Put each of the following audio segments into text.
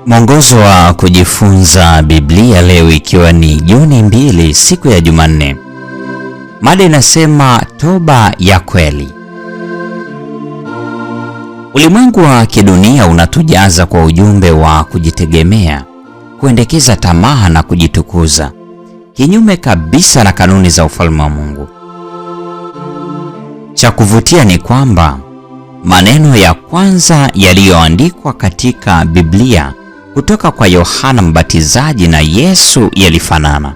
Mwongozo wa kujifunza Biblia leo ikiwa ni Juni 2, siku ya Jumanne. Mada inasema toba ya kweli. Ulimwengu wa kidunia unatujaza kwa ujumbe wa kujitegemea, kuendekeza tamaa na kujitukuza, kinyume kabisa na kanuni za ufalme wa Mungu. Cha kuvutia ni kwamba maneno ya kwanza yaliyoandikwa katika Biblia kutoka kwa Yohana Mbatizaji na Yesu yalifanana.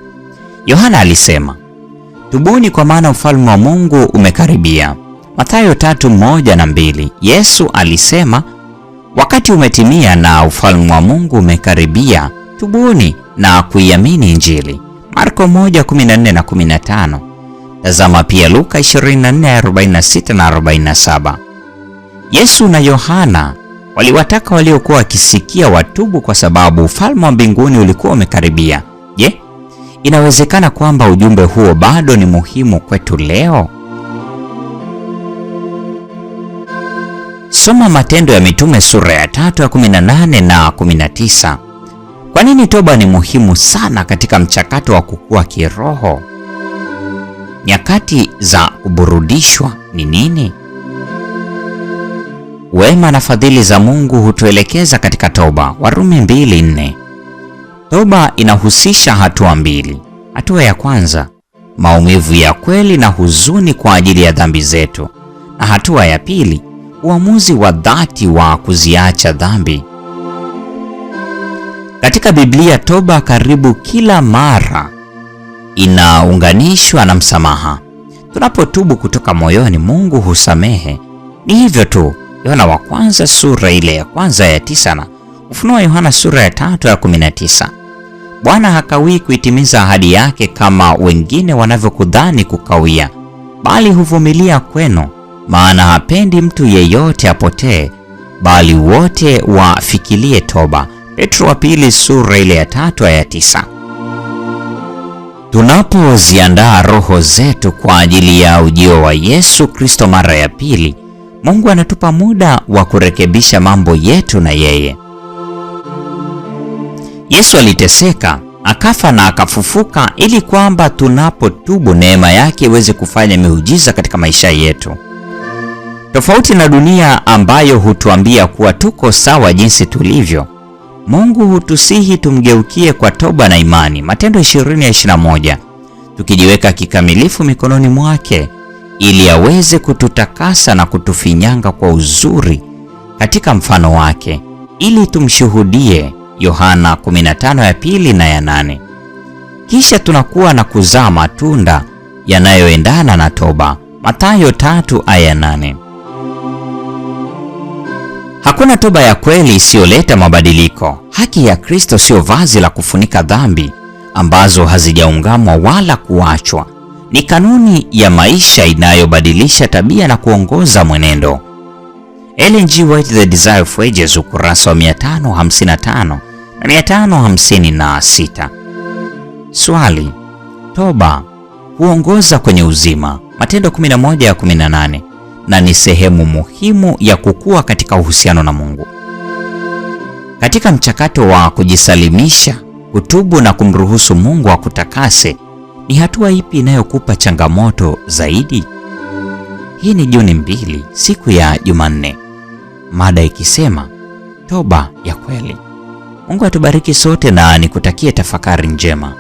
Yohana alisema, "Tubuni kwa maana ufalme wa Mungu umekaribia." Mathayo 3:1-2. Yesu alisema, "Wakati umetimia na ufalme wa Mungu umekaribia, tubuni na kuiamini Injili." Marko 1:14-15. Tazama pia Luka 24:46 na 47. Yesu na Yohana waliwataka waliokuwa wakisikia watubu kwa sababu ufalme wa mbinguni ulikuwa umekaribia. Je, inawezekana kwamba ujumbe huo bado ni muhimu kwetu leo? Soma Matendo ya Mitume sura ya 3:18 na 19. Kwa nini toba ni muhimu sana katika mchakato wa kukua kiroho? Nyakati za kuburudishwa ni nini? Wema na fadhili za Mungu hutuelekeza katika toba. Warumi 2:4. Toba inahusisha hatua mbili. Hatua ya kwanza, maumivu ya kweli na huzuni kwa ajili ya dhambi zetu, na hatua ya pili, uamuzi wa dhati wa kuziacha dhambi. Katika Biblia, toba karibu kila mara inaunganishwa na msamaha. Tunapotubu kutoka moyoni, Mungu husamehe. Ni hivyo tu. Yohana wa kwanza sura ile ya kwanza ya 9 na Ufunuo Yohana sura ya 3:19. Bwana hakawii kuitimiza ahadi yake kama wengine wanavyokudhani kukawia, bali huvumilia kwenu, maana hapendi mtu yeyote apotee, bali wote wafikirie toba. Petro wa pili sura ile ya 3 aya 9. Tunapoziandaa roho zetu kwa ajili ya ujio wa Yesu Kristo mara ya pili, Mungu anatupa muda wa kurekebisha mambo yetu na yeye. Yesu aliteseka, akafa na akafufuka ili kwamba tunapotubu neema yake iweze kufanya miujiza katika maisha yetu. Tofauti na dunia ambayo hutuambia kuwa tuko sawa jinsi tulivyo, Mungu hutusihi tumgeukie kwa toba na imani. Matendo 20:21. Tukijiweka kikamilifu mikononi mwake ili aweze kututakasa na kutufinyanga kwa uzuri katika mfano wake, ili tumshuhudie. Yohana 15 ya pili na ya 8. Kisha tunakuwa na kuzaa matunda yanayoendana na toba. Mathayo 3 aya 8. Hakuna toba ya kweli isiyoleta mabadiliko. Haki ya Kristo sio vazi la kufunika dhambi ambazo hazijaungamwa wala kuachwa. Ni kanuni ya maisha inayobadilisha tabia na kuongoza mwenendo. Ellen G. White, The Desire of Ages, ukurasa wa 555 na 556. Swali: toba huongoza kwenye uzima. Matendo 11:18, na ni sehemu muhimu ya kukua katika uhusiano na Mungu. Katika mchakato wa kujisalimisha, kutubu na kumruhusu Mungu akutakase, ni hatua ipi inayokupa changamoto zaidi? Hii ni Juni 2, siku ya Jumanne. Mada ikisema toba ya kweli. Mungu atubariki sote na nikutakie tafakari njema.